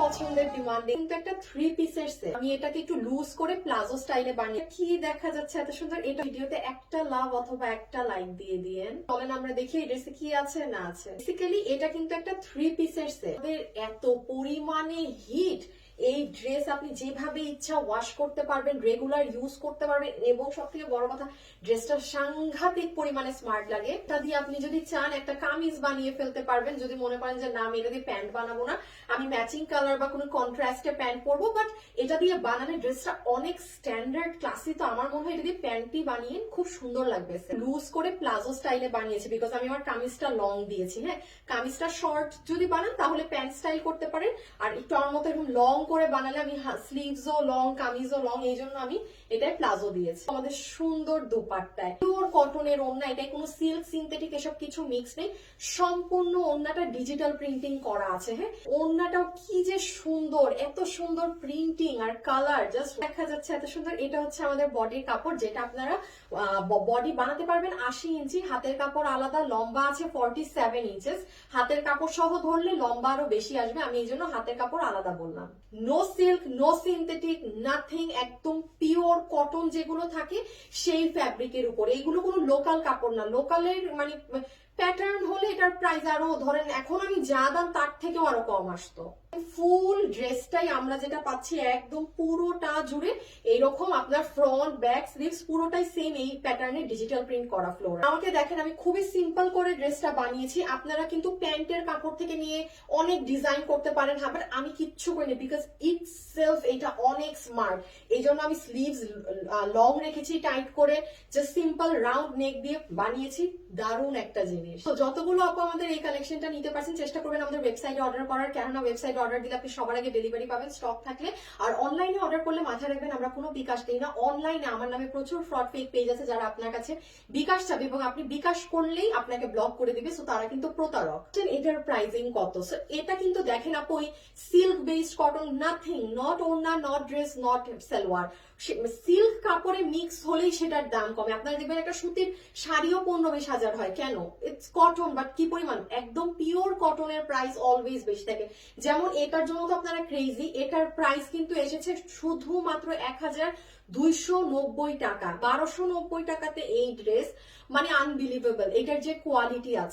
পছন্দের ডিমান্ডিং কিন্তু একটা 3 পিসের সেট। আমি এটাকে একটু লুজ করে প্লাজো স্টাইলে বানিয়ে কি দেখা যাচ্ছে এত সুন্দর। এটা ভিডিওতে একটা লাভ অথবা একটা লাইক দিয়ে দিয়েন। চলেন আমরা দেখি এই ড্রেসে কি আছে না আছে। বেসিক্যালি এটা কিন্তু একটা 3 পিসের সেট। এত পরিমাণে হিট, এই ড্রেস আপনি যেভাবে ইচ্ছা ওয়াশ করতে পারবেন, রেগুলার ইউজ করতে পারবেন, এবং সবথেকে বড় কথা ড্রেসটা সাংঘাতিক পরিমাণে স্মার্ট লাগে। এটা দিয়ে আপনি যদি চান একটা কামিজ বানিয়ে ফেলতে পারবেন। যদি মনে করেন যে না আমি এটা দিয়ে প্যান্ট বানাবো না, আমি ম্যাচিং কালার বা কোনো কন্ট্রাস্টে প্যান্ট পরবো, বাট এটা দিয়ে বানালে ড্রেসটা অনেক স্ট্যান্ডার্ড ক্লাসি। তো আমার মনে হয় এটা দিয়ে প্যান্টটি বানিয়ে খুব সুন্দর লাগবে। লুজ করে প্লাজো স্টাইলে বানিয়েছি বিকজ আমি আমার কামিজটা লং দিয়েছি। হ্যাঁ, কামিজটা শর্ট যদি বানান তাহলে প্যান্ট স্টাইল করতে পারেন, আর একটু আমার মতো এরকম লং করে বানালে আমি স্লিভসও লং কামিজও লং, এই জন্য আমি এটাই প্লাজো দিয়েছি। আমাদের সুন্দর দোপাট্টায় পিওর কটনের ওড়না, এটাই কোনো সিল্ক সিনথেটিক এসব কিছু মিক্স নেই। সম্পূর্ণ ওড়নাটা ডিজিটাল প্রিন্টিং করা আছে। হ্যাঁ, ওড়নাটাও কি যে সুন্দর, এত সুন্দর প্রিন্টিং আর কালার, জাস্ট দেখা যাচ্ছে এত সুন্দর। এটা হচ্ছে আমাদের বডির কাপড়, যেটা আপনারা বডি বানাতে পারবেন 80 ইঞ্চি। হাতের কাপড় আলাদা, লম্বা আছে 47 ইঞ্চেস। হাতের কাপড় সহ ধরলে লম্বা আরো বেশি আসবে, আমি এই জন্য হাতের কাপড় আলাদা বললাম। No silk, no synthetic, nothing, একদম পিওর কটন যেগুলো থাকে সেই ফ্যাব্রিকের উপর। এইগুলো কোনো লোকাল কাপড় না। লোকালের মানে প্যাটার্ন হলে এটার প্রাইস আরো ধরেন এখন আমি যা দাম তার থেকেও আরো কম আসতো। ফুল ড্রেসটাই আমরা যেটা পাচ্ছি একদম পুরোটা জুড়ে এইরকম আপনার ফ্রন্ট ব্যাক স্লিভস পুরোটাই সেম এই প্যাটার্নে ডিজিটাল প্রিন্ট করা ফ্লোর। আমাকে দেখেন আমি খুবই সিম্পল করে ড্রেসটা বানিয়েছি। আপনারা কিন্তু প্যান্টের কাপড় থেকে নিয়ে অনেক ডিজাইন করতে পারেন। হ্যাঁ, বাট আমি কিচ্ছু করিনি বিকজ ইট সেলফ এটা অনেক স্মার্ট। এই জন্য আমি স্লিভস লং রেখেছি টাইট করে, জাস্ট সিম্পল রাউন্ড নেক দিয়ে বানিয়েছি। দারুণ একটা জিনিস। তো যতগুলো আপু আমাদের এই কালেকশনটা নিতে পারছেন চেষ্টা করবেন আমাদের ওয়েবসাইটে অর্ডার করার, কেননা ওয়েবসাইটে অর্ডার দিলে আপনি সবার আগে ডেলিভারি পাবেন স্টক থাকলে। আর অনলাইনে অর্ডার করলে মাথায় রাখবেন আমরা কোনো বিকাশ দিই না। অনলাইনে আমার নামে প্রচুর ফ্রড ফেক পেজ আছে যারা আপনার কাছে বিকাশ চাবে, এবং আপনি বিকাশ করলেই আপনাকে ব্লক করে দিবে। সো তারা কিন্তু প্রতারক। এটার প্রাইসিং কত? সো এটা কিন্তু দেখেন আপু silk based cotton, nothing, not ওড়না, not dress, not salwar. Silk কাপড়ে মিক্স হলেই সেটার দাম কমে। আপনারা দেখবেন একটা সুতির শাড়িও 15-20 হাজার হয়, কেন? ইটস কটন, বাট কি পরিমাণ একদম পিওর কটনের প্রাইস অলওয়েজ বেশি থাকে। যেমন এটার জন্য তো আপনারা ক্রেজি, এটার প্রাইস কিন্তু এসেছে শুধুমাত্র 1290 টাকা। 1290 টাকাতে এই ড্রেস, মানে আনবিলিভেবল। এটার যে কোয়ালিটি আছে।